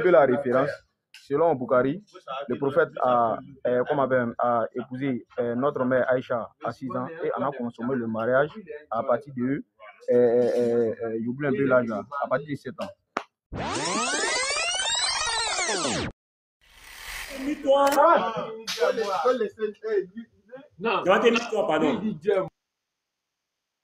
peu la référence. Selon Boukhari, le prophète a épousé notre mère Aïcha à 6 ans et on a consommé le mariage à partir de, j'oublie un peu l'âge là, à partir de 7 ans. Non, pardon.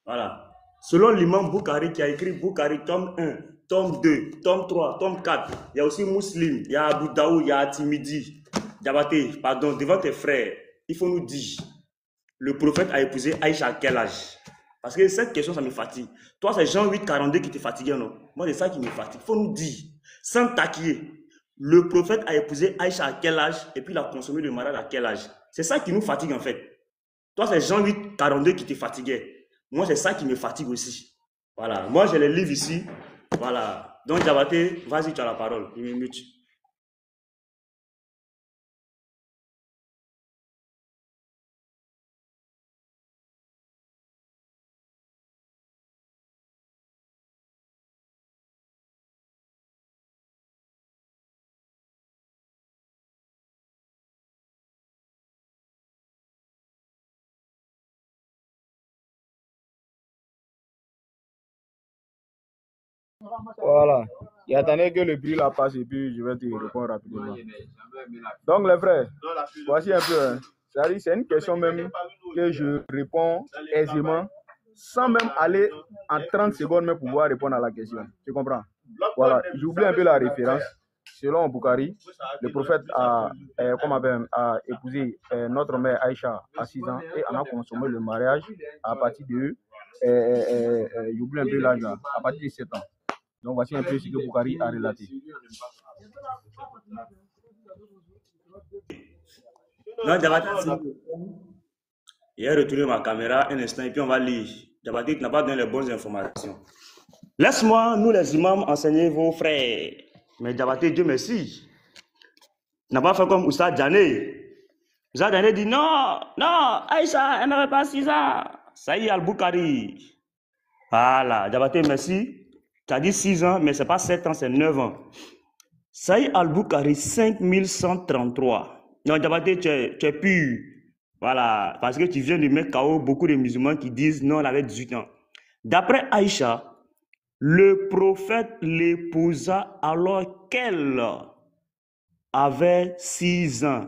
Voilà. Selon l'imam Boukhari qui a écrit Boukhari tome 1, tome 2, tome 3, tome 4, il y a aussi Muslim, il y a Abu Daoud, il y a Atimidi. Diabaté, pardon, devant tes frères, il faut nous dire, le prophète a épousé Aïcha à quel âge? Parce que cette question, ça me fatigue. Toi, c'est Jean 8, 42 qui te fatigue, non? Moi, c'est ça qui me fatigue. Il faut nous dire, sans taquiller, le prophète a épousé Aïcha à quel âge et puis il a consommé le mariage à quel âge? C'est ça qui nous fatigue en fait. Toi, c'est Jean 8, 42 qui te fatiguait. Moi, c'est ça qui me fatigue aussi. Voilà. Moi, j'ai les livres ici. Voilà. Donc, Diabaté, vas-y, tu as la parole. Il me mute. Voilà. Il attendait que le bruit la passe et puis je vais te répondre rapidement. Donc, les frères, voici un peu. Hein. C'est une question même que je réponds aisément sans même aller en 30 secondes même pour pouvoir répondre à la question. Tu comprends? Voilà. J'oublie un peu la référence. Selon Boukhari, le prophète a épousé notre mère Aïcha à 6 ans et on a consommé le mariage à partir de, j'oublie un peu l'âge là, à partir de 7 ans. Donc voici un peu ce que Boukhari a relaté. Non, Diabaté, j'ai retourné ma caméra un instant et puis on va lire. Diabaté, tu n'as pas donné les bonnes informations. Laisse-moi, nous les imams, enseigner vos frères. Mais Diabaté, Dieu merci. Tu n'as pas fait comme Oussa Djané. Oussa Djané dit non, Aïcha, elle n'avait pas 6 ans. Ça y est, Al-Boukhari. Voilà, Diabaté, merci. Tu as dit 6 ans, mais ce n'est pas 7 ans, c'est 9 ans. Saïd Al-Boukhari, 5133. Non, Diabaté, tu es pur. Voilà, parce que tu viens de mettre KO beaucoup de musulmans qui disent non, elle avait 18 ans. D'après Aïcha, le prophète l'épousa alors qu'elle avait 6 ans.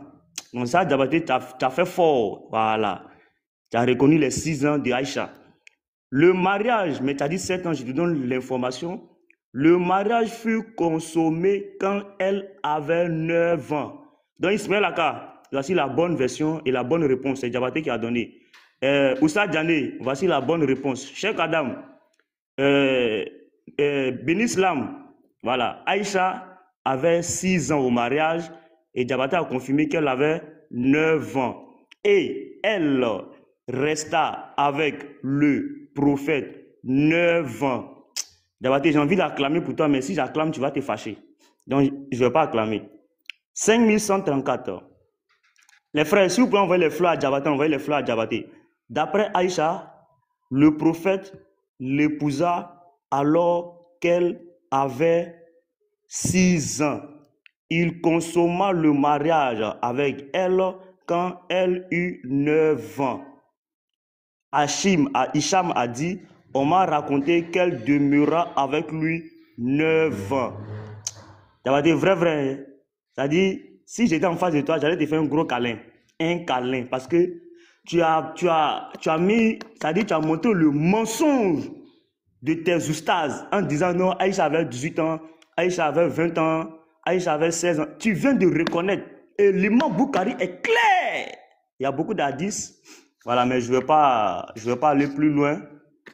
Donc ça, Diabaté, tu as fait fort. Voilà. Tu as reconnu les 6 ans de Aïcha. Le mariage, mais tu as dit 7 ans, je te donne l'information. Le mariage fut consommé quand elle avait 9 ans. Donc Ismaël Aka, voici la bonne version et la bonne réponse. C'est Diabaté qui a donné. Oussa Djané, voici la bonne réponse. Cheikh Adam, Benislam, voilà. Aïcha avait 6 ans au mariage et Diabaté a confirmé qu'elle avait 9 ans. Et elle resta avec le prophète 9 ans. Diabaté, j'ai envie d'acclamer pour toi, mais si j'acclame, tu vas te fâcher. Donc, je ne vais pas acclamer. 5134. Les frères, si vous pouvez envoyer les fleurs à Diabaté, envoyez les fleurs à Diabaté. D'après Aïcha, le prophète l'épousa alors qu'elle avait 6 ans. Il consomma le mariage avec elle quand elle eut 9 ans. Hicham a dit, on m'a raconté qu'elle demeura avec lui 9 ans. Diabaté, vrai. C'est-à-dire, si j'étais en face de toi, j'allais te faire un gros câlin. Un câlin. Parce que tu as mis, c'est-à-dire, tu as montré le mensonge de tes oustas en disant non, Aïcha avait 18 ans, Aïcha avait 20 ans, Aïcha avait 16 ans. Tu viens de reconnaître. Et l'imam Boukhari est clair. Il y a beaucoup d'hadiths. Voilà, mais je ne vais pas aller plus loin.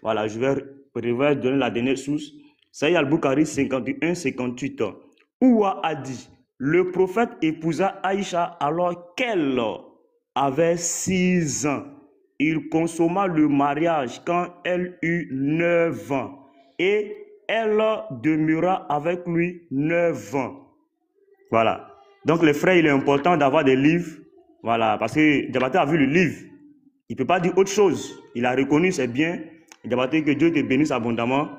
Voilà, je vais donner la dernière source. Saïd al-Boukhari 51-58. Ouah a dit, le prophète épousa Aïcha alors qu'elle avait 6 ans. Il consomma le mariage quand elle eut 9 ans. Et elle demeura avec lui 9 ans. Voilà. Donc les frères, il est important d'avoir des livres. Voilà, parce que Diabaté a vu le livre. Il ne peut pas dire autre chose. Il a reconnu, c'est bien. Diabaté, que Dieu te bénisse abondamment.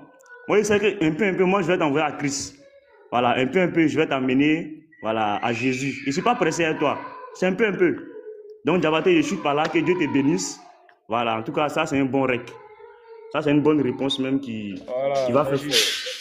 Moi, je sais qu'un peu, moi, je vais t'envoyer à Christ. Voilà, un peu, je vais t'amener voilà, à Jésus. Je ne suis pas pressé à toi. C'est un peu. Donc, Diabaté, je suis par là. Que Dieu te bénisse. Voilà, en tout cas, ça, c'est un bon rec. Ça, c'est une bonne réponse même qui Voilà, va faire. merci.